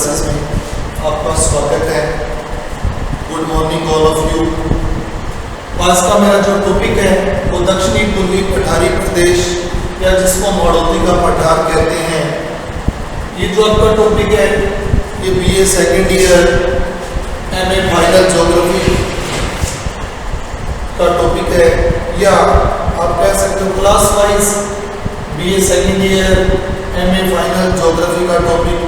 Classes में आपका स्वागत है। Good morning all of you. आज का मेरा जो टॉपिक है वो दक्षिणी पूर्वी पठारी प्रदेश या जिसको हाड़ौती का पठार कहते हैं। ये जो आपका टॉपिक है ये BA second year MA final geography का टॉपिक है, या आप कह सकते हो class wise BA second year MA final geography का टॉपिक।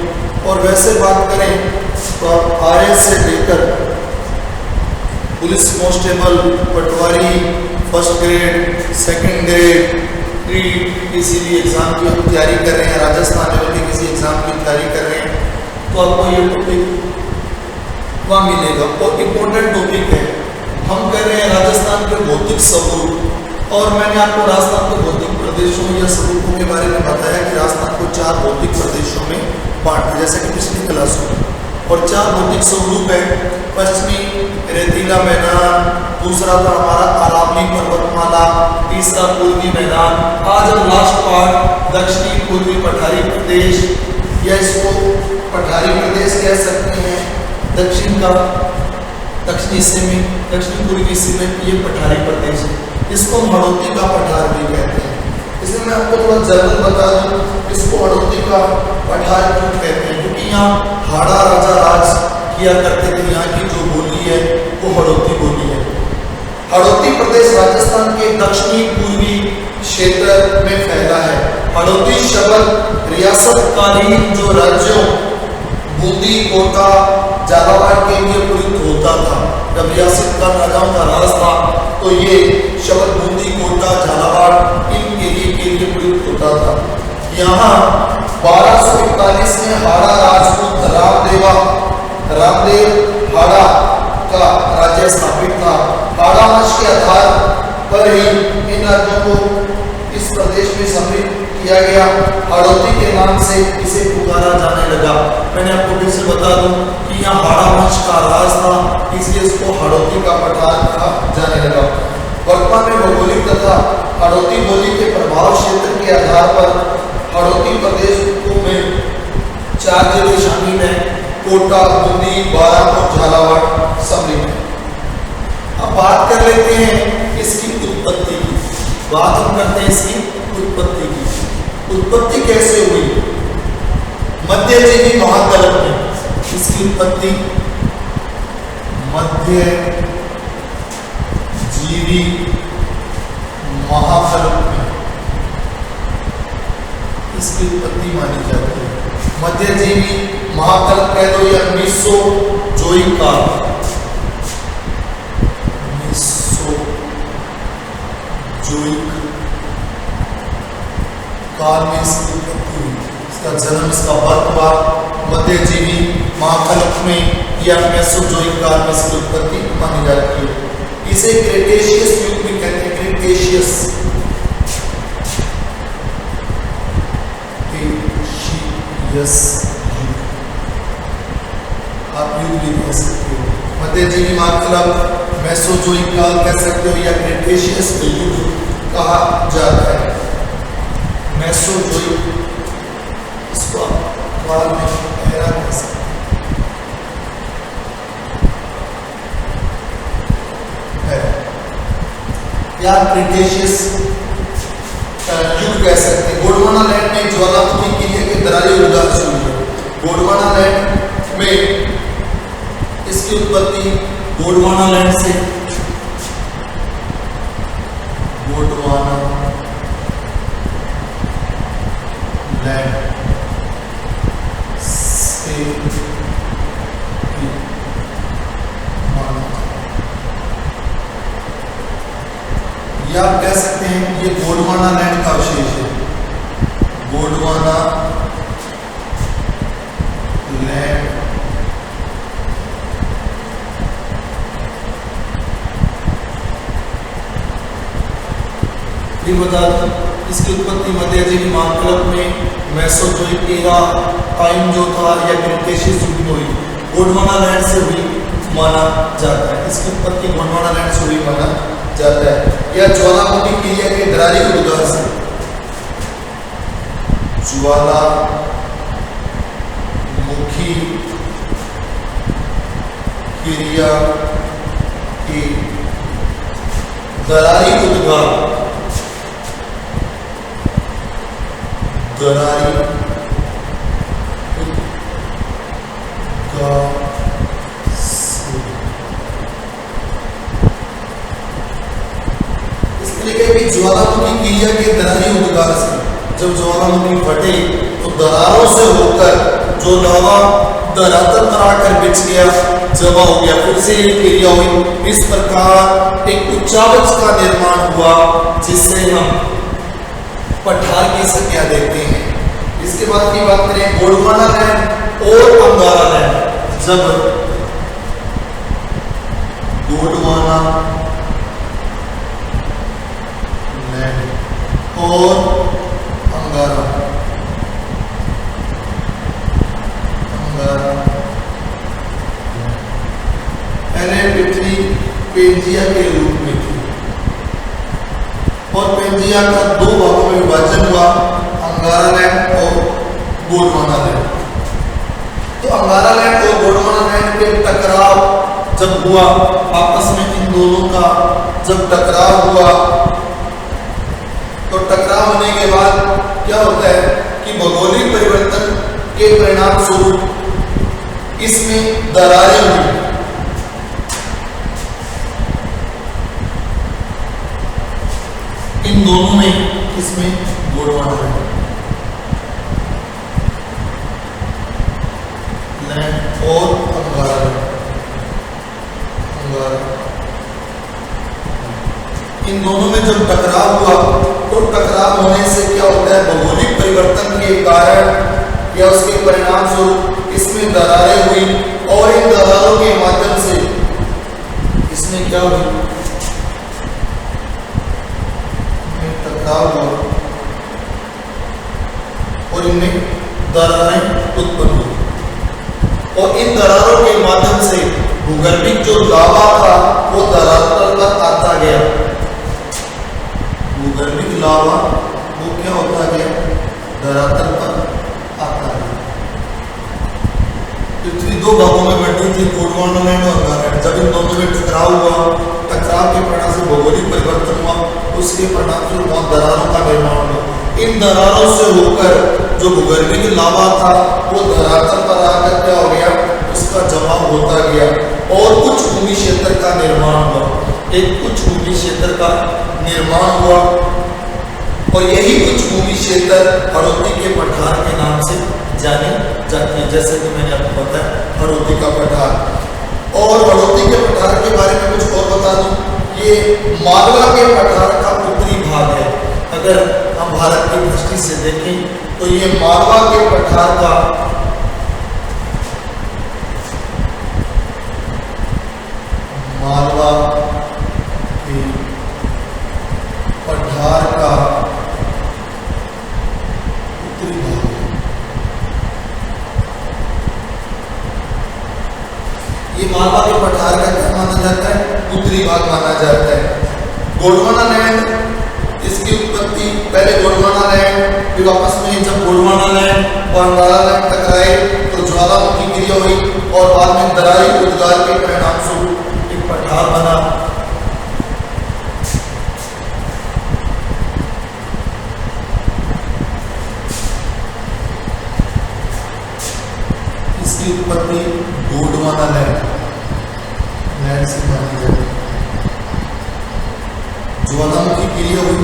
और वैसे बात करें तो आप आरएस से लेकर पुलिस कांस्टेबल, पटवारी, फर्स्ट ग्रेड, सेकंड ग्रेड, किसी भी एग्जाम की तैयारी कर रहे हैं, राजस्थान लेवल के किसी एग्जाम की तैयारी कर रहे हैं तो आपको ये टॉपिक वहाँ मिलेगा। और इम्पोर्टेंट टॉपिक है, हम कर रहे हैं राजस्थान के भौतिक स्वरूप। और मैंने आपको राजस्थान के भौतिक प्रदेशों या स्वरूपों के बारे में बताया कि राजस्थान को 4 भौतिक प्रदेशों में बांटा, जैसे कि पिछली क्लासों में। और 4 भौतिक स्वरूप है, पश्चिमी रेतीला मैदान, दूसरा था हमारा अरावली पर्वतमाला, तीसरा पूर्वी मैदान, आज हम लास्ट पार्ट दक्षिणी पूर्वी पठारी प्रदेश या इसको पठारी प्रदेश कह सकते हैं। दक्षिणी हिस्से में, दक्षिणी पूर्वी हिस्से में ये पठारी प्रदेश है, इसको हाड़ौती का पठार भी कहते हैं। इसलिए मैं आपको थोड़ा जरूर बता दूं इसको हाड़ौती का पठार क्यों कहते हैं, क्योंकि यहाँ हाड़ा राजा राज किया करते थे। यहाँ की जो बोली है वो हाड़ौती बोली है। हाड़ौती प्रदेश राजस्थान के दक्षिणी पूर्वी क्षेत्र में फैला है। हाड़ौती शब्द रियासतकालीन जो राज्यों बूंदी, कोटा, झालावाड़ के लिए प्रयुक्त होता था। जब रियासत का राजाओं का राज था तो ये शब्द बूंदी, कोटा, झालावाड़ इनके लिए प्रयुक्त होता था। यहाँ 1241 में हाड़ा राजपूत रामदेव हाड़ा का राज्य स्थापित था। हाड़ा वंश के आधार पर ही इन राज्यों को इस प्रदेश में सम्मिलित किया गया। हाड़ौती के नाम से इसे पुकारा जाने लगा। मैंने आपको फिर से बता दूं कि यहाँ हाड़ा वंश का राज था, इसलिए इसको हाड़ौती का पठार कहा जाने लगा। वर्तमान में भौगोलिक तथा हाड़ौती बोली के प्रभाव क्षेत्र के आधार पर हाड़ौती प्रदेश में 4 जिले शामिल हैं, कोटा, बूंदी, बारां और झालावाड़ सम्मिलित है। अब बात कर लेते हैं इसकी उत्पत्ति की। बात हम करते हैं इसकी उत्पत्ति की। उत्पत्ति कैसे हुई? मध्यजीवी महाकल्प में इसकी उत्पत्ति मध्य जीवी महाकल्प में इसकी उत्पत्ति मानी जाती है। मध्यजीवी महाकल्प कह दो या मेसोजोइक काल, मेसोजोइक काल में इसकी उत्पत्ति हुई। इसका जन्म, इसका बर्थ हुआ मध्यजीवी महाकल्प में या मेसोजोइक काल में इसकी उत्पत्ति मानी जाती है। इसे क्रेटेशियस युग भी कहते हैं। क्रेटेशियस आप युग भी कह सकते हो। मध्यजीवी महाकल्प, मेसोजोइक काल कह सकते हो या क्रेटेशियस युग कहा जाता है। मेसोजोइक इसको काल में एरा कह सकते हैं या क्रेटेशियस युग कह सकते हैं। गोंडवाना लैंड में ज्वालामुखी किले के दरारी उद्गार शुरू हुए। गोंडवाना लैंड में इसकी उत्पत्ति गोंडवाना लैंड से, गोंडवाना लैंड से या आप कह सकते हैं ये गोंडवाना लैंड का अवशेष है। गोंडवाना लैंड ये बता दूं इसकी उत्पत्ति मध्यजीवी महाकल्प में मेसोजोइक एरा टाइम जो था या क्रेटेशियस युग में हुई, गोंडवाना लैंड से हुई माना जाता है। इसकी उत्पत्ति गोंडवाना लैंड से हुई माना जाता है। या ज्वालामुखी किले के दरारी उद्गार से, ज्वालामुखी मुखी क्रिया की दरारी उद्गार ज्वालामुखी क्रिया के दरारी उद्गार से जब ज्वालामुखी फटे तो दरारों से होकर जो लावा धरातल पर आकर बिछ गया, जमा हो गया, फिर से ये क्रिया हुई। इस प्रकार एक उच्चावच का निर्माण हुआ जिससे हम पठार की संज्ञा देते हैं। इसके बाद की बात करें गोंडवाना लैंड और अंगारा लैंड। जब गोंडवाना लैंड और अंगारा पहले पृथ्वी पेंजिया के रूप में थी और पेंजिया का दो भागों में विभाजन हुआ, अंगारा लैंड और गोंडवाना लैंड। तो अंगारा लैंड और गोंडवाना लैंड के टकराव जब हुआ, आपस में इन दोनों का जब टकराव हुआ तो टकराव होने के बाद क्या होता है कि भौगोलिक परिवर्तन के परिणाम स्वरूप इसमें दरारें हुई। इन दोनों में इसमें गोंडवाना लैंड और अंगारा इन दोनों में जब टकराव हुआ तो टकराव होने से क्या होता है, भौगोलिक परिवर्तन के कारण या उसके परिणाम स्वरूप इसमें दरारें हुई और इन दरारों के माध्यम से इसमें क्या हुई, टकराव हुआ और इनमें दरारें उत्पन्न हुई और इन दरारों के माध्यम से भूगर्भिक जो लावा था वो धरातल पर आता गया। भूगर्भिक लावा वो क्या होता गया, धरातल पर आता गया। पृथ्वी दो भागों में बटी थी, गोंडवाना लैंड और अंगारा लैंड। जब इन दोनों में टकराव हुआ, टकराव के परिणाम से भौगोलिक परिवर्तन हुआ, उसके परिणाम से बहुत दरारों का निर्माण हुआ। इन दरारों से होकर जो भूगर्भिक लावा था वो धरातल पर आकर क्या हो गया, उसका जमाव होता गया और कुछ भूमि क्षेत्र का निर्माण हुआ। एक कुछ भूमि क्षेत्र का निर्माण हुआ और यही कुछ भूमि क्षेत्र हड़ौती के पठार के नाम से जाने जाती है। जैसे कि मैंने आपको बताया हड़ौती का पठार। और हड़ौती के पठार के बारे में कुछ और बता दूं, ये मालवा के पठार का उत्तरी भाग है। अगर हम भारत की दृष्टि से देखें तो ये मालवा के पठार का उत्तरी भाग है। ये मालवा के पठार का क्या माना जाता है, उत्तरी भाग माना जाता है। गोंडवाना लैंड, इसकी उत्पत्ति पहले गोंडवाना लैंड, फिर आपस में जब गोंडवाना लैंड और अंगारा लैंड टकराए तो ज्वालामुखी क्रिया हुई और बाद में दरारी उद्गार के परिणाम स्वरूप एक पठार बना। इसकी उत्पत्ति गोंडवाना लैंड से मानी जाती है। ज्वालामुखी क्रिया हुई,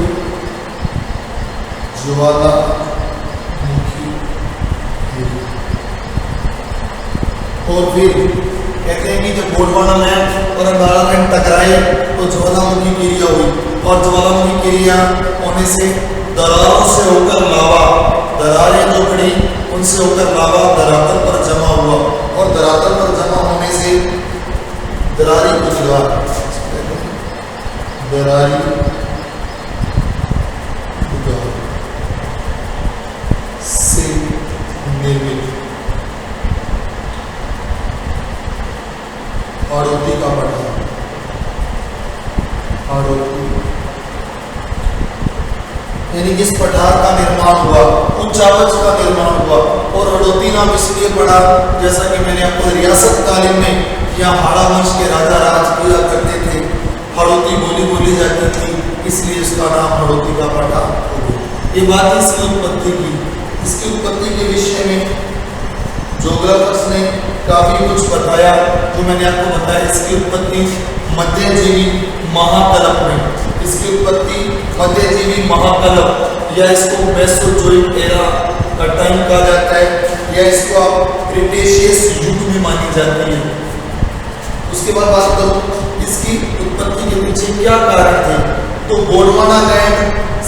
ज्वालामुखी क्रिया, और फिर कहते हैं कि जब गोंडवाना लैंड और अंगारा लैंड टकराए तो ज्वालामुखी क्रिया हुई और ज्वालामुखी क्रिया होने से दरारों से होकर लावा, दरारें जो पड़ी उनसे होकर लावा धरातल पर जमा हुआ और धरातल पर जमा होने से दरारी उद्गार, दरारी उद्गार से निर्मित हड़ौती का पठार, हड़ौती यानी इस पठार का निर्माण हुआ, उच्चावच का निर्माण हुआ। और हड़ौती नाम इसलिए पड़ा, जैसा कि मैंने आपको रियासत कालीन में यहाँ हाड़ा वंश के राजा राज किया करते थे, हड़ौती बोली जाती थी, इसलिए इसका नाम हड़ौती का पठार हो गया। ये बात इसकी उत्पत्ति की। इसकी उत्पत्ति के विषय में ज्योग्राफर्स ने काफी कुछ बताया। जो मैंने आपको बताया, इसकी उत्पत्ति मध्यजीवी महाकल्प में, इसकी उत्पत्ति मध्यजीवी महाकल्प या इसको मेसोजोइक एरा का टाइम कहा जाता है, या इसको आप क्रिटेशियस युग में मानी जाती है। उसके बाद बात करूं इसकी उत्पत्ति के पीछे क्या कारण थे, तो गोंडवाना लैंड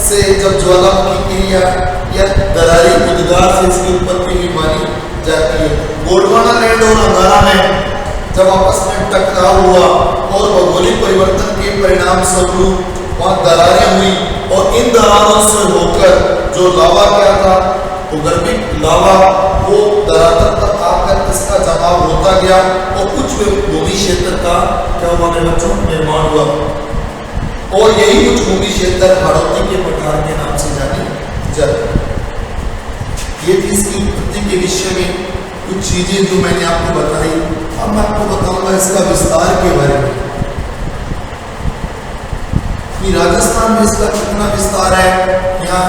से जब ज्वालामुखी क्रिया या दरारी उद्गार से इसकी उत्पत्ति भी मानी जाती है। गोंडवाना लैंड और अंगारा लैंड जब आपस में टकराव हुआ और भौगोलिक परिवर्तन के परिणाम स्वरूप वहां दरारें हुई, और इन दरारों से होकर जो लावा क्या था, भूगर्भिक लावा, वो धरातल तक आकर इसका जमाव होता गया और उच्च भूमि क्षेत्र का क्या हुआ मेरे बच्चों, निर्माण हुआ। और यही उच्च भूमि क्षेत्र हड़ौती के पठार के नाम से जाने जाते। ये थी इसकी उत्पत्ति के विषय में कुछ चीजें जो मैंने आपको बताई। अब मैं आपको बताऊंगा इसका विस्तार के बारे में कि राजस्थान में इसका कितना विस्तार है, यहाँ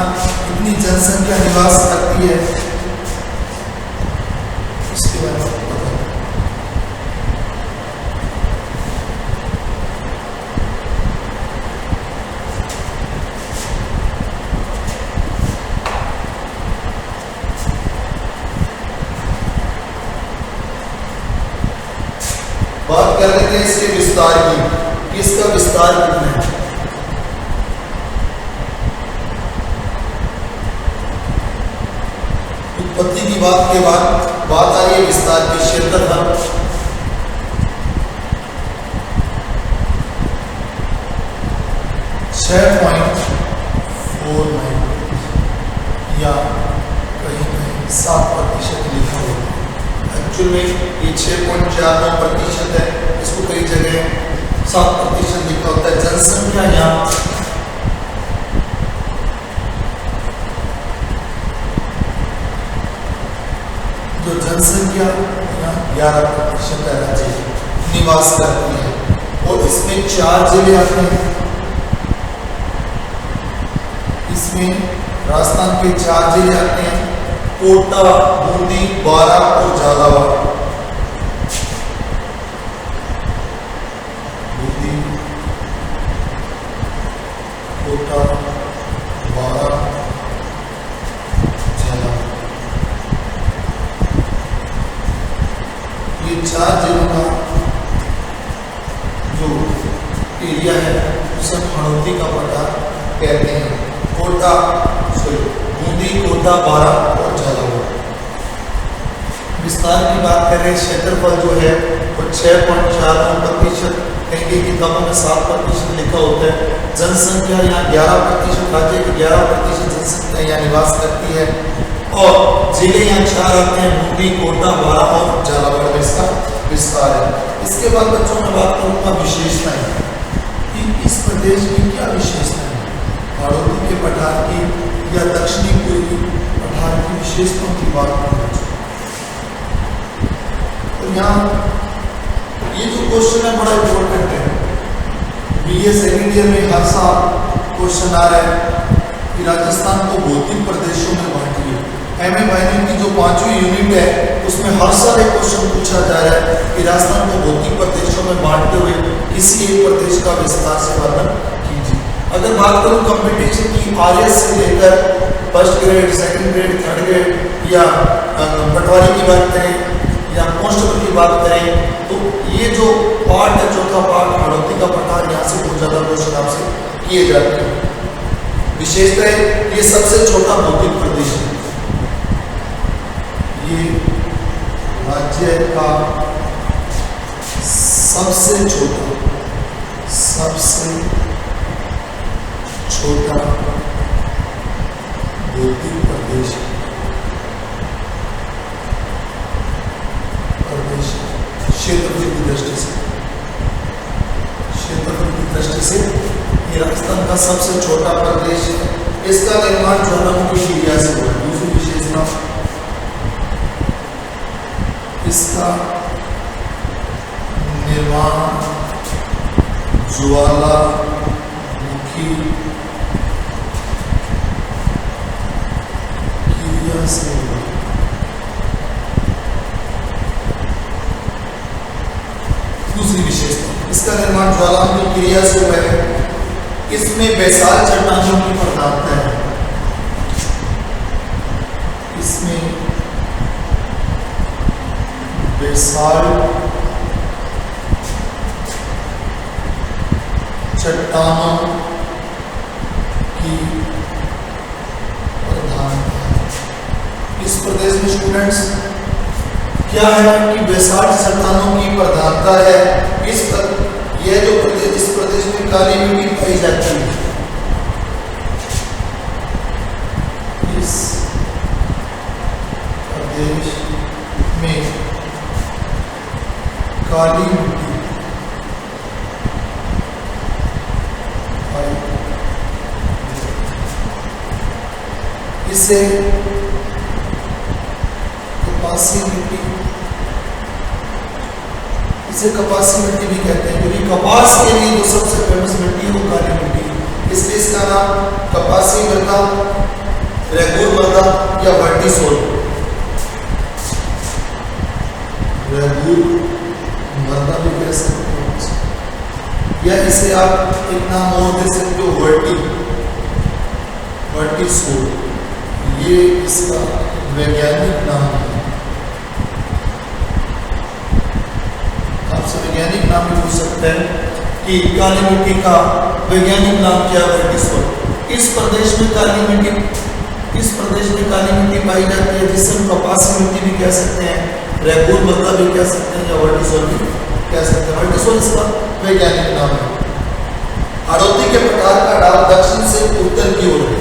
कितनी जनसंख्या निवास करती है, इसके बारे में आपको बताऊंगा। बात कर लेते हैं इसके विस्तार की, इसका विस्तार कितना है। उत्पत्ति की बात के बाद बात आ रही है विस्तार की। क्षेत्रफल 6.49 या कहीं 7% लिखा हुआ है। एक्चुअल में ये 6.49% है, इसको कई जगह 7% लिखा होता है। जनसंख्या यहाँ जो जनसंख्या 11% राज्य निवास करती है, और इसमें 4 जिले आते हैं। इसमें राजस्थान के 4 जिले आते हैं, कोटा, बूंदी, बारा और झालावाड़। बूंदी, कोटा, बारा, झालावाड़, ये 4 जिलों का जो एरिया है उसे हड़ौती का पठार कहते हैं। कोटा, बूंदी, कोटा, बारा और झालावाड़। विस्तार की बात करें, क्षेत्रफल जो है वो 6.49%, कहीं किताबों में 7% लिखा होता है। जनसंख्या यहाँ 11%, राज्य की 11% जनसंख्या यहाँ निवास करती है, और जिले यहाँ 4 आते हैं, बूंदी, कोटा, बारा और झालावाड़ में इसका विस्तार है। इसके बाद बच्चों में बात करूँगा विशेषताएं कि इस प्रदेश की क्या विशेषताएं, हड़ौती के पठार की या दक्षिणी पूर्वी पठार की विशेषताओं की बात करें। तो यहाँ ये जो क्वेश्चन है बड़ा इंपॉर्टेंट है। बीए सेकेंड ईयर में हर साल क्वेश्चन आ रहा है कि राजस्थान को भौतिक प्रदेशों में बांटिए। एमए माइनिंग की जो 5वीं यूनिट है उसमें हर साल एक क्वेश्चन पूछा जा रहा है कि राजस्थान को भौतिक प्रदेशों में बांटते हुए किसी एक प्रदेश का विस्तार से वर्णन कीजिए। अगर बात करूँ कंपटीशन की, आरएस से लेकर first grade, second grade, third grade या पटवारी की बात करें या कांस्टेबल की बात करें, तो ये जो पार्ट है, चौथा पार्ट हड़ौती का पठार, यहाँ से बहुत ज़्यादा क्वेश्चन आपसे किए जाते हैं। विशेषता है ये सबसे छोटा भौतिक प्रदेश है, ये राज्य का सबसे छोटा भौतिक प्रदेश क्षेत्रफल की दृष्टि से ये राजस्थान का सबसे छोटा प्रदेश है। इसका निर्माण ज्वालामुखी क्रिया से हुआ। दूसरी विशेषता, इसका निर्माण ज्वालामुखी क्रिया से हुआ। दूसरी विशेषता, इसका निर्माण ज्वालामुखी क्रिया से हुआ है। इसमें बेसाल्ट चट्टानों की प्रधानता है। इसमें बेसाल्ट चट्टानों की प्रधानता है। इस प्रदेश में स्टूडेंट्स क्या है कि बेसाल्ट चट्टानों की प्रधानता है। यह जो प्रदेश, इस प्रदेश में काली मिट्टी पाई जाती है। इस प्रदेश में काली मिट्टी पाई, इसे कपासी मिट्टी, इसे कपासी मिट्टी भी कहते हैं, क्योंकि कपास के लिए जो सबसे फेमस मिट्टी है वो काली मिट्टी, इसलिए इसका नाम कपासी मृदा, रेगुर मृदा या वर्टिसोल, रेगुर मृदा भी कह सकते हो, या इसे आप एक नाम और दे सकते हो वर्टिसोल। ये इसका वैज्ञानिक नाम है। आपसे वैज्ञानिक नाम भी पूछ सकते हैं कि काली मिट्टी का वैज्ञानिक नाम क्या है? वर्टिसोल। इस प्रदेश में काली मिट्टी पाई जाती है, जिसे हम कपासी मिट्टी भी कह सकते हैं, रेगुर मृदा भी कह सकते हैं, या वर्टिसोल भी कह सकते हैं। वर्टिसोल इसका वैज्ञानिक नाम है। हाड़ौती के पठार का ढाल दक्षिण से उत्तर की ओर है।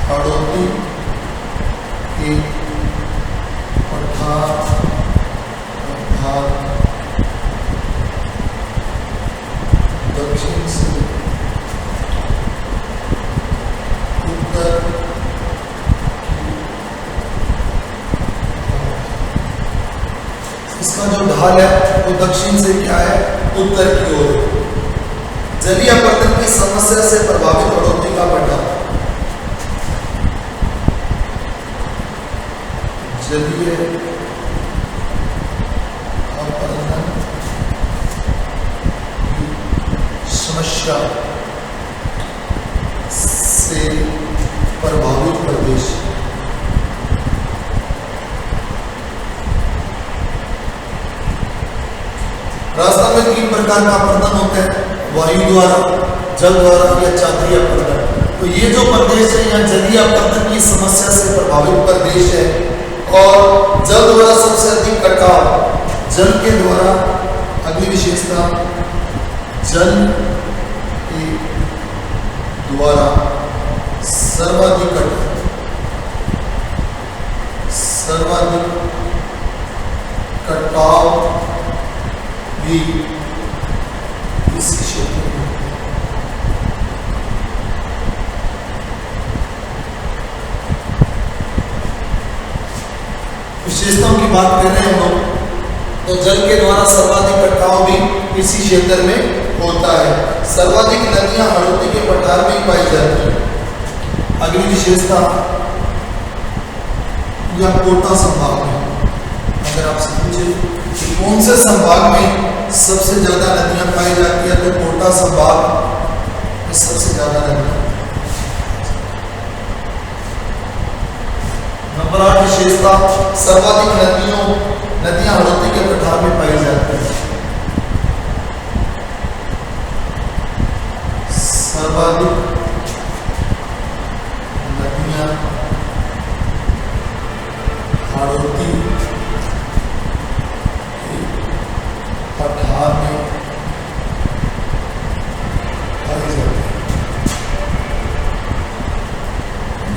हाड़ौती के पठार दक्षिण से उत्तर, इसका जो ढाल है वो दक्षिण से क्या है? उत्तर की ओर है। जलीय अपरदन की समस्या से प्रभावित हाड़ौती का पठार, जलीय अपरदन की समस्या से प्रभावित प्रदेश, राजस्थान में 3 प्रकार का अपरदन होता है, वायु द्वारा, जल द्वारा या चादरी अपरदन। तो ये जो प्रदेश है यहाँ जलीय अपरदन की समस्या से प्रभावित प्रदेश है, और जल द्वारा सबसे अधिक कटाव, जल के द्वारा, अगली विशेषता, जल के द्वारा सर्वाधिक कटाव भी इस क्षेत्र में। विशेषताओं की बात कर रहे हैं हम लोग, तो जल के द्वारा सर्वाधिक कटाव भी इसी क्षेत्र में होता है। सर्वाधिक नदियां हाड़ौती के पठार में ही पाई जाती हैं। अगली विशेषता, या कोटा संभाग में, अगर आपसे पूछे कि कौन से संभाग में सबसे ज्यादा नदियां पाई जाती है, तो कोटा संभाग में सबसे ज्यादा नदियां। नंबर 8 विशेषता, सर्वाधिक नदियां हाड़ौती के पठार में पाई जाती है। सर्वाधिक नदियां हाड़ौती के पठार में पाई जाती है।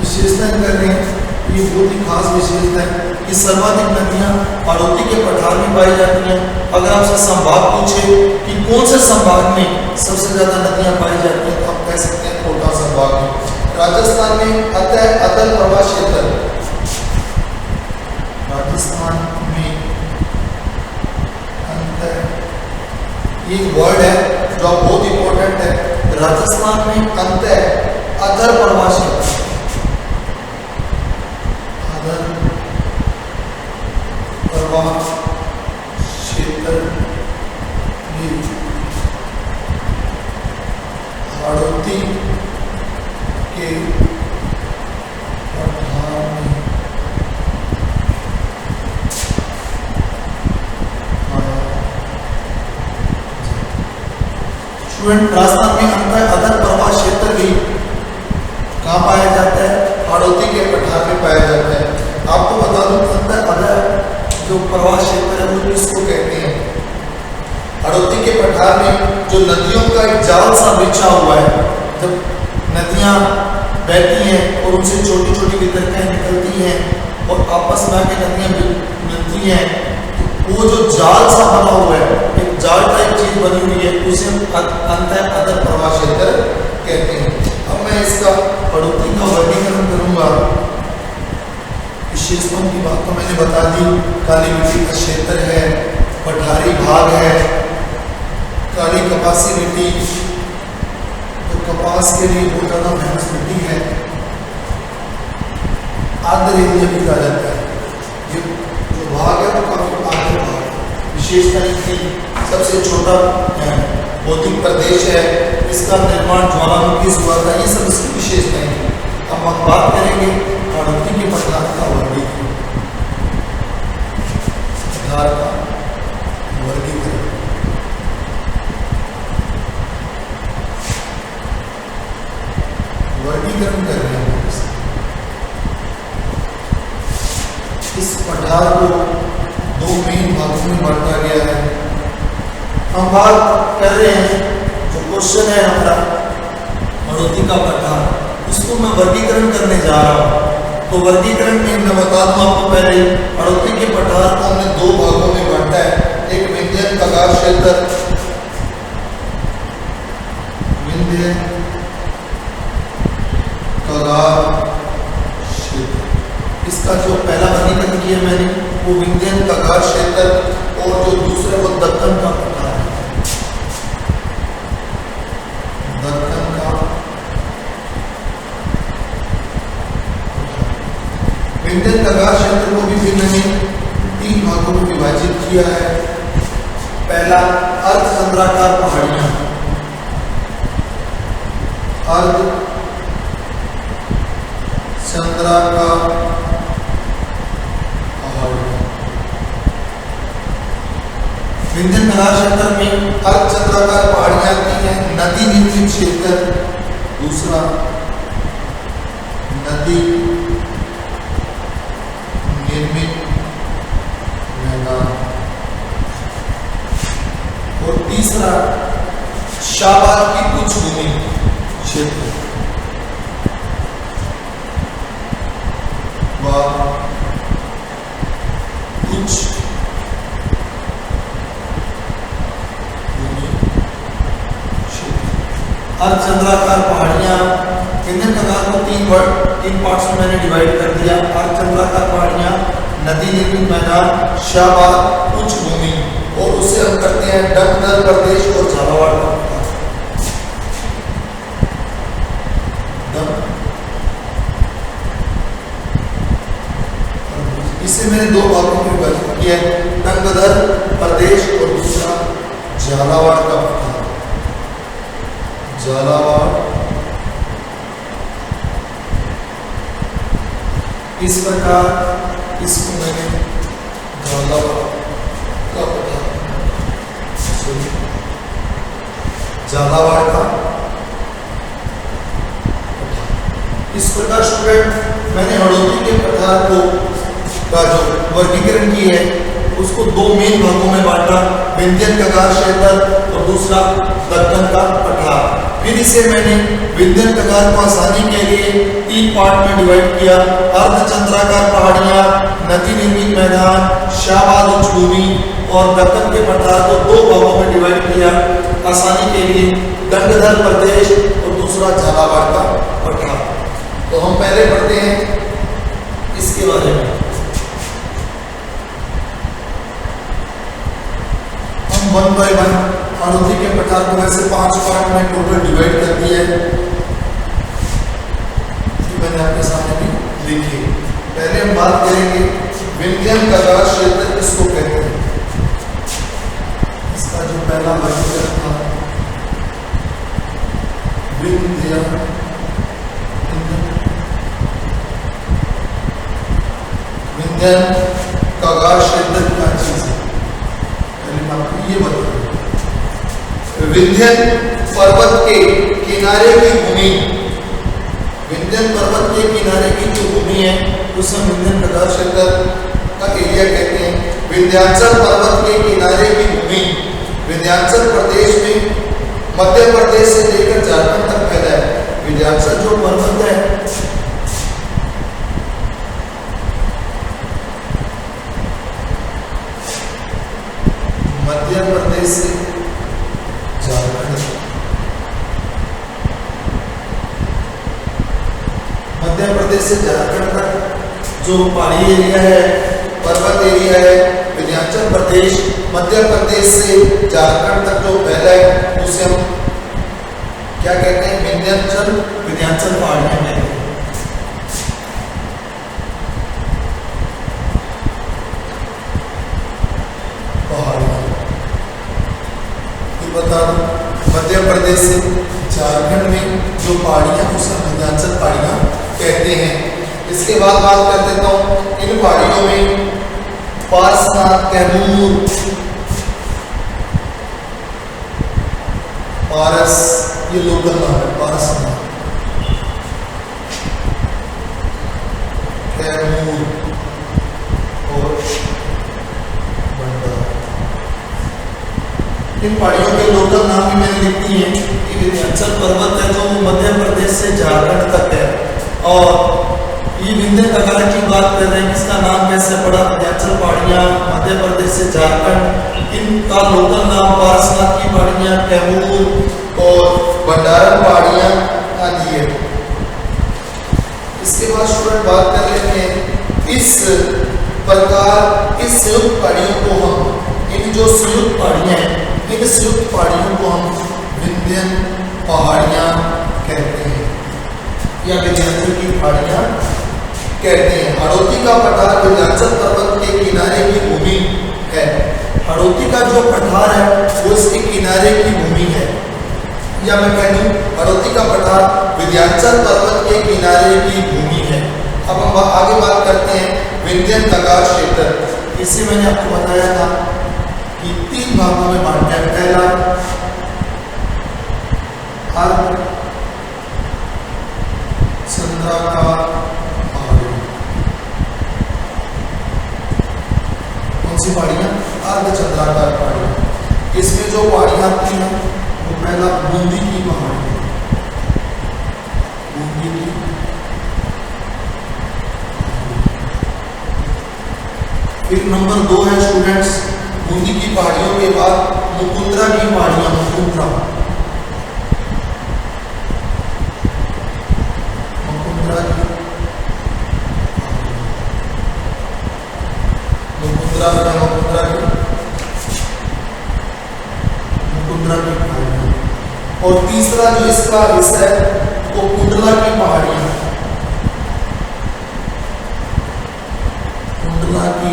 विशेषता कर रहे हैं, ये बहुत ही खास विशेषता है। ये सर्वाधिक नदियां हाड़ौती के पठार में पाई जाती हैं। अगर आपसे संभाग पूछे कि कौन से संभाग में सबसे ज्यादा नदियां पाई जाती हैं, तो आप कह सकते हैं कोटा संभाग में। राजस्थान में अतः अदल प्रवाह क्षेत्र, राजस्थान में ये वर्ड है जो बहुत इंपॉर्टेंट है। राजस्थान में अंतः अधर प्रवाह क्षेत्र, अधर प्रवाह क्षेत्र में हाड़ौती के पठार में राजस्थान में अंतर अधर प्रवाह क्षेत्र भी कहाँ पाया जाता है? हाड़ौती के पठार में पाया जाता है। आपको बता दूं अंतर अधर जो प्रवाह क्षेत्र है वो किसको कहते हैं? हाड़ौती के पठार में जो नदियों का एक जाल सा बिछा हुआ है, जब नदियां बहती हैं और उनसे छोटी छोटी वितरकें निकलती हैं और आपस में आके नदियां मिलती हैं, तो वो जो जाल सा बना हुआ है, एक जाल टाइप चीज बनी हुई है, उसे अंतर अधर प्रवाह क्षेत्र कहते हैं। अब मैं इसका हाड़ौती का वर्गीकरण करूंगा। विशेषताओं की बात तो मैंने बता दी, काली मिट्टी का क्षेत्र है, पठारी भाग है, काली कपासी मिट्टी तो कपास के लिए बहुत ज्यादा महंगी मिट्टी है, आर्द्र एरिया भी कहा जाता है। ये जो भाग है वो काफी आर्द्र भाग है। विशेषता इसकी सबसे छोटा भौतिक प्रदेश है, इसका निर्माण ज्वालामुखी से हुआ था। ये सब इसकी विशेषताएं हैं। अब हम बात करेंगे हाड़ौती के पठार का वर्गीकरण, पठार का वर्गीकरण। वर्गीकरण कर रहे हैं इस पठार को दो मेन भागों में बांटा गया है। हम बात कर रहे हैं जो क्वेश्चन है हमारा हाड़ौती का पठार, इसको मैं वर्गीकरण करने जा रहा हूँ। तो वर्गीकरण में मैं बता दूं आपको पहले, हाड़ौती के पठार को हमने दो भागों में बांटा है। एक विंध्य कगार क्षेत्र, विंध्य कगार क्षेत्र, इसका जो पहला वर्गीकरण किया मैंने वो विंध्य कगार क्षेत्र, और जो दूसरा वो दक्कन का पठार है, दक्कन का विंध्य कगार क्षेत्र को भी मैंने तीन भागों में विभाजित किया है। पहला अर्धचंद्राकार पहाड़ियां, अर्ध चंद्राकार पहाड़ियां। विंध्य कगार क्षेत्र में अर्धचंद्राकार पहाड़ियां आती हैं। नदी निर्मित क्षेत्र, दूसरा नदी निर्मित मैदान, और तीसरा शाहबाद की उच्च भूमि क्षेत्र व उच्च भूमि क्षेत्र। अर्धचंद्राकार पहाड़ियां, विंध्य कगार को तीन पार्ट्स में मैंने डिवाइड कर दिया। अर्धचंद्राकार पहाड़ियां, नदी निर्मित मैदान, शाहबाद, उच्च भूमि, और उससे हम करते हैं दक्कन प्रदेश और झालावाड़ का पठार। इससे मैंने दो भागों में विभाजित किया है, दक्कन प्रदेश और दूसरा झालावाड़ का पठार। झालावाड़, इस प्रकार इसको मैंने झालावाड़ का पठार, झालावाड़ का पठार। इस प्रकार स्टूडेंट मैंने हाड़ौती के पठार को का जो वर्गीकरण की है उसको दो मेन भागों में बांटा, विंध्य कगार क्षेत्र और दूसरा दक्कन का पठार। फिर इसे मैंने विंध्यन कगार को आसानी के लिए 3 पार्ट में डिवाइड किया। अर्धचंद्राकार पहाड़ियां, नदी निर्मित मैदान, शाहबाद उच्चभूमि और दक्कन के पठार को 2 भागों में डिवाइड किया आसानी के लिए, गंगाधर प्रदेश और दूसरा झालावाड़ का पठार। तो हम पहले पढ़ते हैं इसके बारे में। हम 1 बाय 1 हाड़ौती के पठार को वैसे 5 पार्ट में टोटल डिवाइड कर दिया है, मैंने आपके सामने भी लिखी। पहले हम बात करेंगे विंध्यन कगार क्षेत्र किसको कहते हैं। इसका जो पहला वर्गीकरण था विंध्यन कगार क्षेत्र क्या चीज है, पहले मैं आपको ये बताऊं। विंध्यन पर्वत के किनारे की भूमि, विंध्यन पर्वत के किनारे की जो भूमि है उसे विंध्यन कगार क्षेत्र का एरिया कहते हैं। विंध्याचल पर्वत के किनारे की भूमि विंध्याचल प्रदेश में मध्य प्रदेश से लेकर झारखंड तक फैला है। विंध्याचल जो पर्वत है मध्य प्रदेश से झारखंड, मध्य प्रदेश से झारखंड तक जो पहाड़ी एरिया है, पर्वत एरिया है, विंध्याचल प्रदेश मध्य प्रदेश से झारखंड तक जो फैला है उसे हम क्या कहते हैं, विंध्याचल पहाड़ियां कहते हैं। बता दो मध्य प्रदेश से झारखंड में जो पहाड़ियां उसे विंध्याचल पहाड़ियां कहते हैं। इसके बाद बात कर देता हूं इन पहाड़ियों में पारसनाथ, कैमूर, पारस ये लोकल नाम है, पारसनाथ, कैमूर और इन पहाड़ियों के लोकल नाम भी मैंने लिख दिए हैं। कि विंध्याचल पर्वत है जो मध्य प्रदेश से झारखंड तक है, और ये विंध्य कगार की बात कर रहे हैं, इसका नाम कैसे पड़ा, विंध्याचल पहाड़ियां मध्य प्रदेश से झारखंड, इनका लोकल नाम पारसनाथ की पहाड़ियां, कैमूर और भंडारन पहाड़ियां आदि है। इसके बाद स्टूडेंट बात कर लेते हैं इस प्रकार इस संयुक्त पहाड़ियों को हम, इन जो संयुक्त पहाड़ियां हैं इन संयुक्त पहाड़ियों को हम विंध्यन पहाड़ियां कहते हैं या विंध्याचल की पहाड़ियां कहते हैं। हाड़ौती का पठार विंध्याचल पर्वत के किनारे की भूमि है। हाड़ौती का जो पठार है वो इसके किनारे की भूमि है, या मैं कह दूं हाड़ौती का पठार विंध्याचल पर्वत के किनारे की भूमि है। अब हम आगे बात करते हैं विंध्यन कगार क्षेत्र। इसे मैंने आपको बताया था कि 3 भागों में बांटा है। पहला अर्धचंद्राकार पहाड़ी, कौन सी पहाड़ियां, अर्धचंद्राकार पहाड़ी। इसमें जो पहाड़ियां आती हैं वो पहला बूंदी की पहाड़ी है, बूंदी की। फिर नंबर 2 है स्टूडेंट्स बूंदी की पहाड़ियों के बाद मुकुंदरा की पहाड़ियां, मुकुंदरा की पहाड़ियां। और तीसरा जो इसका हिस्सा है वो कुंडला की पहाड़ियां, कुंडला की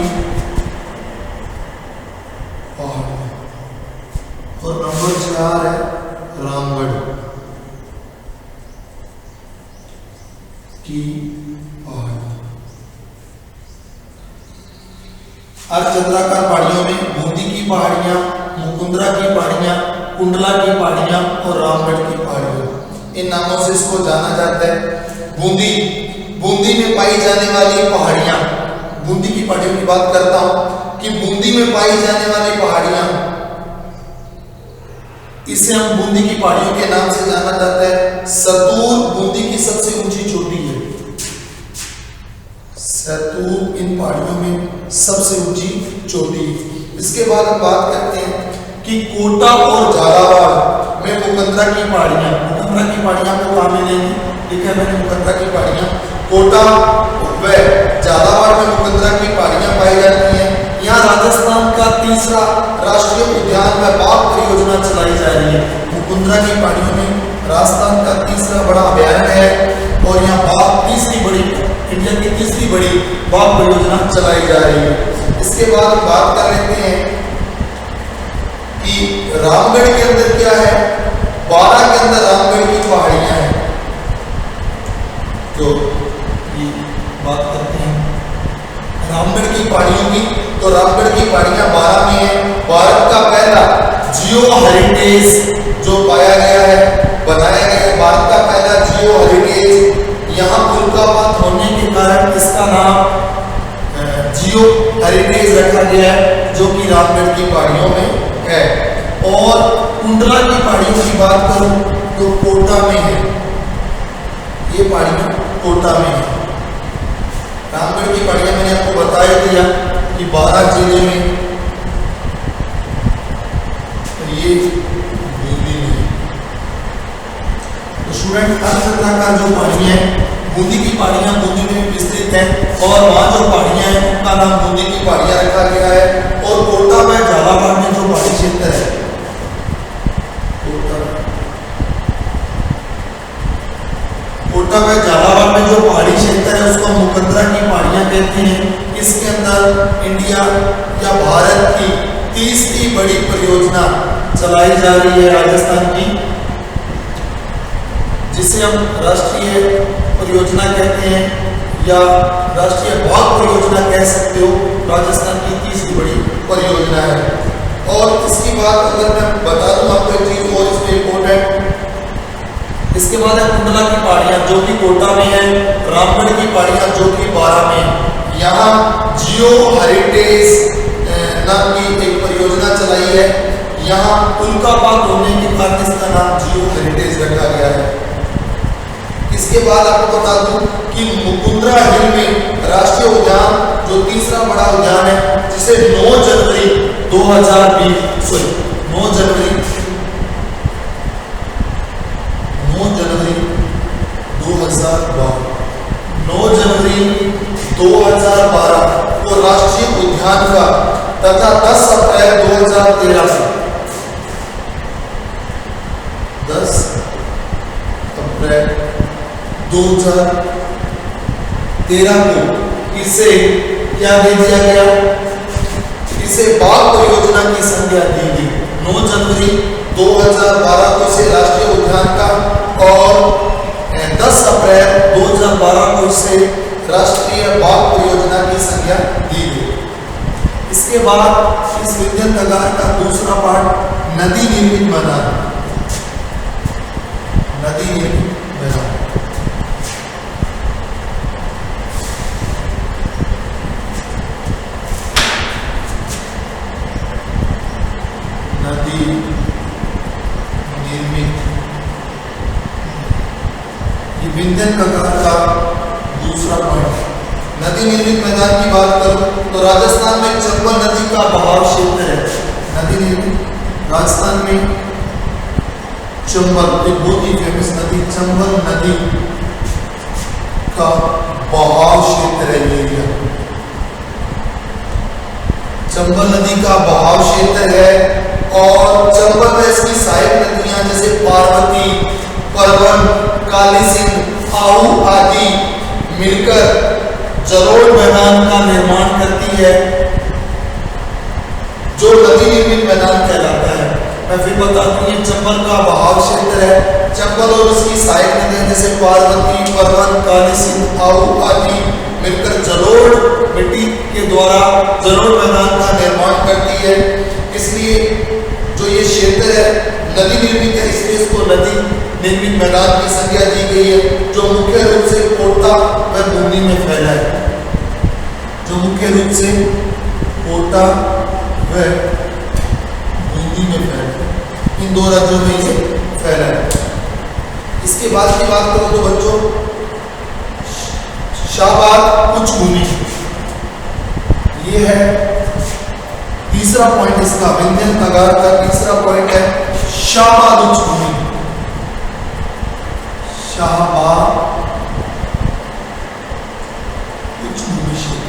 पहाड़ियां। और नंबर 4 है रामगढ़ की पहाड़ियां। अर्धचंद्राकार पहाड़ियों में बूंदी की पहाड़ियां, मुकुंदरा की पहाड़ियां, कुंडला की पहाड़ियां और रामगढ़ की पहाड़ियां, इन नामों से इसको जाना जाता है। बूंदी, बूंदी में पाई जाने वाली पहाड़ियां, बूंदी की पहाड़ियों की बात करता हूं कि बूंदी में पाई जाने वाली पहाड़ियां इसे हम बूंदी की पहाड़ियों के नाम से जाना जाता है। सतूर बूंदी की सबसे ऊंची चोटी है। सतूर इन पहाड़ियों में सबसे ऊंची चोटी। इसके बाद हम बात करते हैं कि कोटा और झालावाड़ में मुकंदरा की पहाड़ियां। मुकंदरा की पहाड़ियां को कहाँ मिलेंगी? लिखा है मैंने मुकंदरा की पहाड़ियां। कोटा व झालावाड़ में मुकंदरा की पहाड़ियां पाई जाती हैं। यहाँ राजस्थान का तीसरा राष्ट्रीय उद्यान में बाघ परियोजना चलाई जा रही है। मुकुंदरा की पहाड़ियों में राजस्थान का तीसरा बड़ा अभयारण्य है और यहाँ बाघ तीसरी बड़ी, इंडिया की तीसरी बड़ी बाघ परियोजना चलाई जा रही है। इसके बाद हम बात कर लेते हैं कि रामगढ़ के अंदर क्या है। बारा के अंदर रामगढ़ की पहाड़ियां हैं। तो ये बात करते हैं रामगढ़ की पहाड़ियों की। तो रामगढ़ की पहाड़ियां बारा में है। भारत का पहला जियो हेरिटेज जो पाया गया है, बनाया गया है, भारत का पहला जियो हेरिटेज। यहाँ उल्कापात होने के कारण इसका नाम जियो हेरिटेज रखा गया है, जो कि रामगढ़ की पहाड़ियों में है। और कुंडला की पहाड़ियों की बात करूं तो कोटा में है। ये पहाड़ियां कोटा में है। रामगढ़ की पहाड़ियां मैंने आपको बताया दिया कि 12 जिले में, ये बूंदी में। तो स्टूडेंट अर्धचंद्रा का जो पहाड़ियां है, बूंदी की पहाड़ियां बूंदी में विस्तृत है और वहां जो पहाड़ियां हैं उनका नाम बूंदी की पहाड़ियां रखा गया है। और कोटा में झालावाड़ में जो पहाड़ी क्षेत्र है, कोटा में झालावाड़ में जो पहाड़ी क्षेत्र है उसको मुकंदरा की पहाड़ियां कहते हैं। इसके अंदर इंडिया या भारत की तीसरी बड़ी परियोजना चलाई जा रही है राजस्थान की, जिसे हम राष्ट्रीय परियोजना कहते हैं या राष्ट्रीय बाघ परियोजना कह सकते हो। राजस्थान की तीसरी बड़ी परियोजना है। और इसकी बात अगर मैं बता दूं आपको एक चीज और इसमें इम्पोर्टेंट, इसके बाद है कुंडला की पहाड़ियां जो कि कोटा में है। रामगढ़ की पहाड़ियां जो कि बारा में है। यहाँ जियो हेरिटेज नाम की एक परियोजना चलाई है। यहाँ उल्कापात होने के कारण इसका नाम जियो हेरिटेज रखा गया है। इसके बाद आपको बता दूं कि मुकुंदरा हिल में राष्ट्रीय उद्यान जो तीसरा बड़ा उद्यान है, जिसे 9 जनवरी 2020 9 जनवरी 2012 को राष्ट्रीय उद्यान का तथा 10 अप्रैल 2013 से 10 अप्रैल 2013 को इसे क्या दे दिया गया? इसे बाघ परियोजना की संज्ञा दी गई। 9 जनवरी 2012 को इसे राष्ट्रीय उद्यान का और 10 अप्रैल 2012 को इसे राष्ट्रीय बाघ परियोजना की संज्ञा दी गई। इसके बाद इस विंध्यन कगार का दूसरा पार्ट नदी निर्मित मैदान। नदी निर्मित मैदान नदी निर्मित, ये विंध्यन कगार का दूसरा पॉइंट। नदी निर्मित मैदान की बात करूं तो राजस्थान में चंबल नदी का बहाव क्षेत्र है। नदी निर्मित राजस्थान में चंबल, एक बहुत ही फेमस नदी, चंबल नदी का बहाव क्षेत्र है ये एरिया। चंबल नदी का बहाव क्षेत्र है और चंबल में इसकी सहायक नदियां जैसे पार्वती, परवन, काली सिंध, आहू आदि मिलकर जलोढ़ मैदान का निर्माण करती है, जो नदी निर्मित मैदान कहलाता है। मैं फिर बता दूं, ये चंबल का बहाव क्षेत्र है। चंबल और उसकी सहायक नदियां जैसे पार्वती, परवन, काली सिंध, आहू आदि मिलकर जलोढ़ मिट्टी के द्वारा जलोढ़ मैदान का निर्माण करती है। इसलिए जो ये क्षेत्र है नदी निर्मित है, इसलिए इसको नदी निर्मित मैदान की संज्ञा दी गई है, जो मुख्य रूप से कोटा व बूंदी में फैला है। जो मुख्य रूप से कोटा व बूंदी में फैला है। इन दो राज्यों में ये फैला है। इसके बाद की बात करो तो बच्चों, शाहबाद उच्च भूमि, ये है तीसरा पॉइंट इसका। विंध्यन नगार का तीसरा पॉइंट है शाहबाद उच्च भूमि। शाहबाद उच्च भूमि क्षेत्र,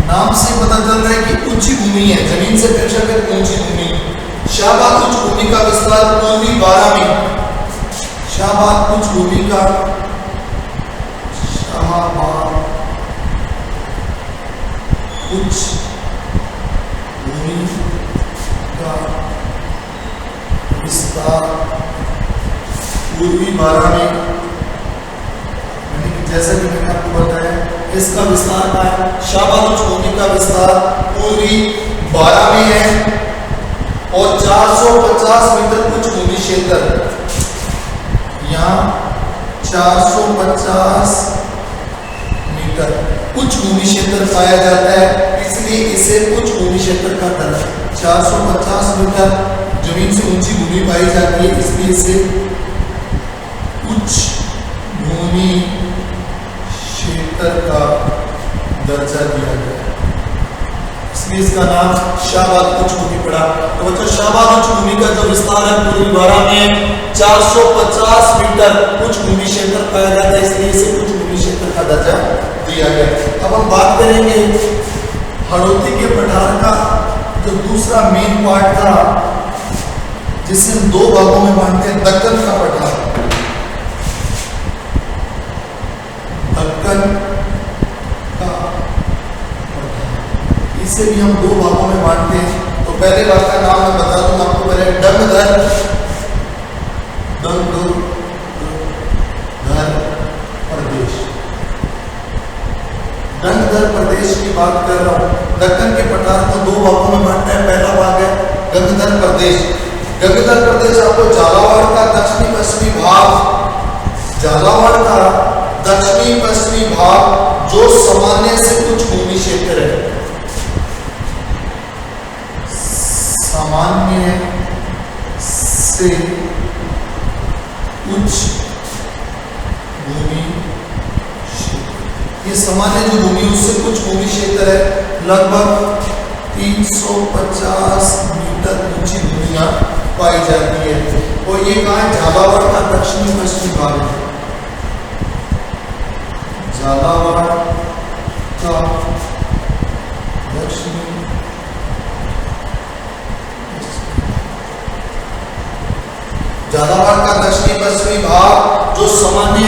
नाम से पता चल रहा है कि ऊंची भूमि है, जमीन से अपेक्षाकृत ऊंची भूमि। शाहबाद उच्च भूमि का विस्तार पूर्वी 12 में, शाहबाद उच्च भूमि का, शाहबाद उच्च भूमि का विस्तार पूर्वी 12 में, जैसा कि मैंने आपको बताया इसका विस्तार का है। शाहबाद उच्च भूमि का विस्तार पूर्वी 12 में है और 450 मीटर उच्च भूमि क्षेत्र, यहाँ 450 मीटर उच्च भूमि क्षेत्र पाया जाता है, इसलिए इसे उच्च भूमि क्षेत्र का दर्जा। 450 मीटर जमीन से ऊंची भूमि पाई जाती है, इसलिए इसे उच्च भूमि क्षेत्र का दर्जा दिया गया, इसलिए इसका नाम शाहबाद उच्च भूमि पड़ा। तो बच्चों, शाहबाद उच्च भूमि का जो विस्तार है पूर्वी 12 में 450 मीटर उच्च भूमि क्षेत्र पाया जाता है, इसलिए इसे उच्च भूमि क्षेत्र का दर्जा दिया गया। अब हम बात करेंगे हड़ौती के पठार का जो दूसरा मेन पार्ट था, जिसे हम दो भागों में बांटते हैं, दक्कन का पठार। दक्कन का पठार, इसे भी हम दो भागों में बांटते हैं। तो पहले भाग का नाम मैं बता दूं आपको, पहले डंगधर प्रदेश। डंगधर प्रदेश की बात कर रहा हूं। दक्कन के पठार को दो भागों में बांटते हैं। पहला भाग है गंगधर प्रदेश। गंगधर प्रदेश आपको झालावाड़ का दक्षिणी पश्चिमी भाग, झालावाड़ का दक्षिणी पश्चिमी भाग जो सामान्य से उच्च भूमि क्षेत्र है, सामान्य से उच्च भूमि क्षेत्र, ये सामान्य जो भूमि उससे उच्च भूमि क्षेत्र है, लगभग 350 मीटर ऊंची भूमियां पाई जाती है। और ये कहाँ है? झालावाड़ का दक्षिणी पश्चिमी भाग है। झालावाड़ का दक्षिणी झालावाड़ का दक्षिणी पश्चिमी भाग जो सामान्य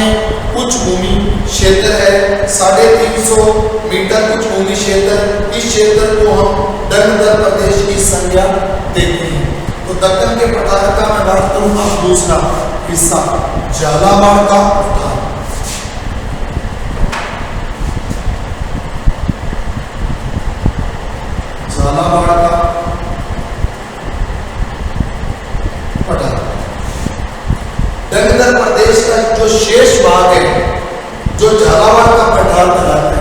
उच्च भूमि क्षेत्र है, 350 मीटर उच्च भूमि क्षेत्र, इस क्षेत्र को हम डंगधर प्रदेश की संज्ञा देते हैं। तो दक्कन के पठार का मैं बात करूंगा दूसरा हिस्सा, झालावाड़ का पठार। झालावाड़ का पठार डंगधर प्रदेश का जो शेष भाग है, जो झालावाड़ का पठार कहलाता है,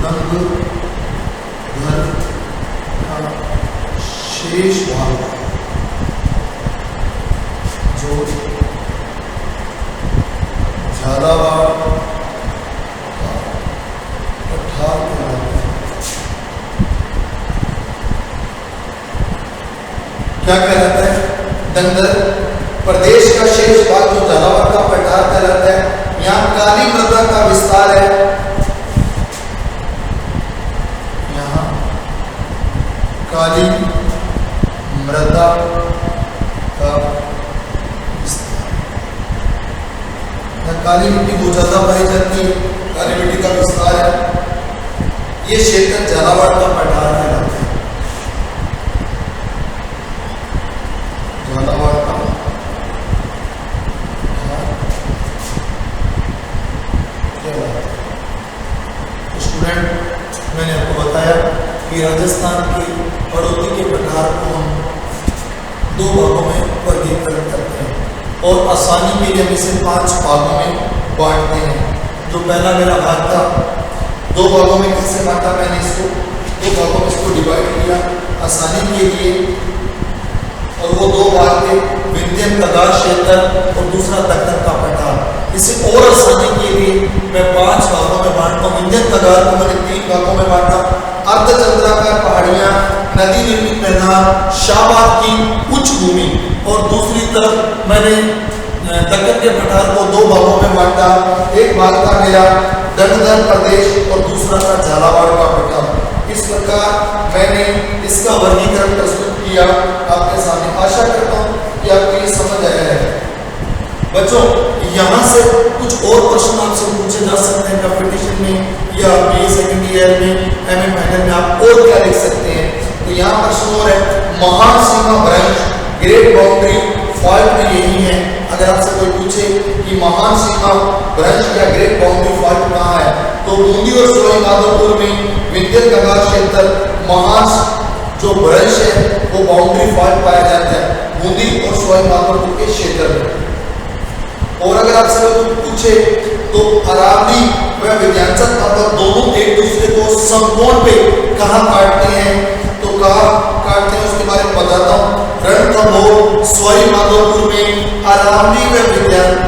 डंगधर का शेष भाग जो झालावाड़ का पठार कहलाता है, क्या कहलाता है? डंगधर प्रदेश का शेष भाग जो झालावाड़ का पठार कहलाता है। यहाँ काली मृदा का विस्तार है, यहाँ काली मृदा का विस्तार, यहाँ काली मिट्टी बहुत ज्यादा पाई जाती है, काली मिट्टी का विस्तार है। ये क्षेत्र झालावाड़ का पठार कहलाता है। झालावाड़ का तो स्टूडेंट, मैंने आपको बताया कि राजस्थान के हड़ौती के पठार को हम दो भागों में वर्गीकरण करते हैं और आसानी के लिए हम इसे 5 भागों में बांटते हैं। जो पहला मेरा भाग था, 2 भागों में कैसे बांटा मैंने इसको? दो भागों में इसको डिवाइड किया आसानी के लिए, और वो दो भाग थे, विंध्यन कगार क्षेत्र और दूसरा दक्कन का पठार। इसे और आसानी के लिए मैं 5 भागों में बांटता हूँ। विंध्यन कगार को मैंने 3 भागों में बांटा, अर्धचंद्राकार पहाड़ियां, नदी निर्मित मैदान, शाहबाद की उच्च भूमि, और दूसरी तरफ मैंने दक्कन के पठार को 2 भागों में बांटा। एक भाग था मेरा दंडधर प्रदेश और दूसरा था झालावाड़ का पठार। इस प्रकार मैंने इसका वर्गीकरण प्रस्तुत किया आपके सामने। आशा करता हूँ कि आपको ये समझ आया है। बच्चों, यहाँ से कुछ और प्रश्न आपसे पूछे जा सकते हैं कंपटीशन में या बीए सेकेंड ईयर में, एमए फाइनल में आप और क्या लिख सकते हैं। तो यहाँ प्रश्न और है, महान सीमा भ्रंश ग्रेट बाउंड्री फॉल्ट में यही है। अगर आपसे कोई पूछे कि महान सीमा भ्रंश या ग्रेट बाउंड्री फॉल्ट कहाँ है, तो बूंदी और सवाई माधोपुर में विंध्यन कगार क्षेत्र महान जो भ्रंश है वो बाउंड्री फॉल्ट पाया जाता है बूंदी और सवाई माधोपुर के क्षेत्र में। और अगर आपसे कोई पूछे तो अरावली व विंध्याचल पर्वत दोनों एक दूसरे को समकोण पे कहाँ काटते हैं, तो कहाँ काटते हैं उसके बारे में बताता हूँ। रणथंभौर सवाई माधोपुर में अरावली व विंध्याचल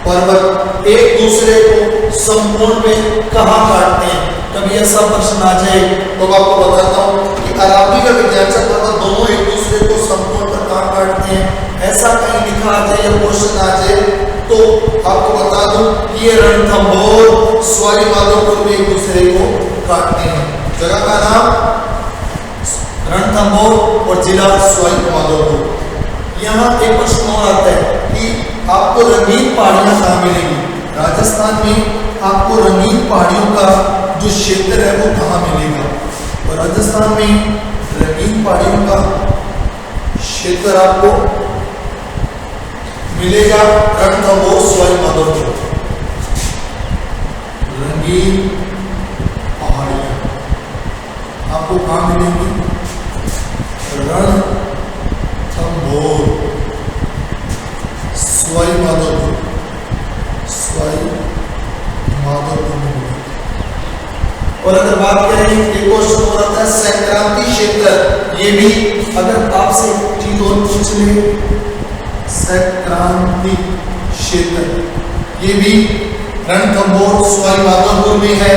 पर्वत एक दूसरे को समकोण में कहाँ काटते हैं। कभी ऐसा प्रश्न आ जाए तो मैं आपको बताता हूँ कि अरावली व विंध्याचल पर्वत दोनों एक दूसरे को समकोण पर कहाँ काटते हैं। ऐसा कहीं लिखा आ जाए या क्वेश्चन आ जाए तो आपको बता दूं कि ये रणथंभौर सवाई माधोपुर में एक दूसरे को काटते हैं। जगह का नाम रणथंभौर और जिला सवाई माधोपुर। यहाँ एक प्रश्न और आता है कि आपको रंगीन पहाड़ियां कहाँ मिलेंगी। राजस्थान में आपको रंगीन पहाड़ियों का जो क्षेत्र है वो कहाँ मिलेगा, और राजस्थान में रंगीन पहाड़ियों का क्षेत्र आपको मिलेगा रणथंभौर सवाई माधोपुर। रंगीन पहाड़ियां आपको कहाँ मिलेंगी, रणथंभौर सवाई माधोपुर, सवाई माधोपुर में। और अगर बात करें एक क्वेश्चन हो रहा था संक्रांति क्षेत्र, ये भी अगर आपसे चीज और पूछ ले, संक्रांति क्षेत्र ये भी रणथंभौर सवाई माधोपुर में है।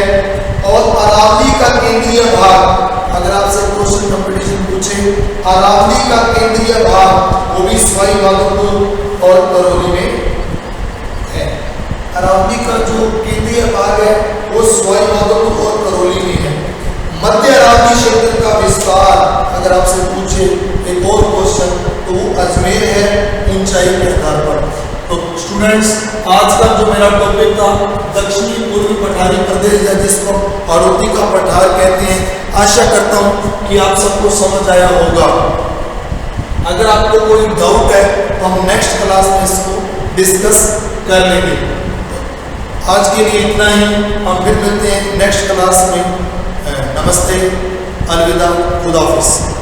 और अरावली का केंद्रीय भाग, अगर आपसे क्वेश्चन कंपटीशन पूछे अरावली का केंद्रीय भाग वो भी सवाई माधोपुर और करौली में है। अरावली का जो केंद्रीय भाग है वो सवाई माधोपुर और करौली में है। मध्य अरावली क्षेत्र का विस्तार अगर आपसे पूछे एक और क्वेश्चन तो वो अजमेर है ऊंचाई के आधार पर। तो स्टूडेंट्स, आज का जो मेरा टॉपिक था दक्षिणी पूर्वी पठारी प्रदेश या जिसको हाड़ौती का पठार कहते हैं, आशा करता हूँ कि आप सबको समझ आया होगा। अगर आपको कोई डाउट है तो हम नेक्स्ट क्लास में इसको डिस्कस कर लेंगे। आज के लिए इतना ही, हम फिर मिलते हैं नेक्स्ट क्लास में। नमस्ते, अलविदा, खुदा हाफिज़।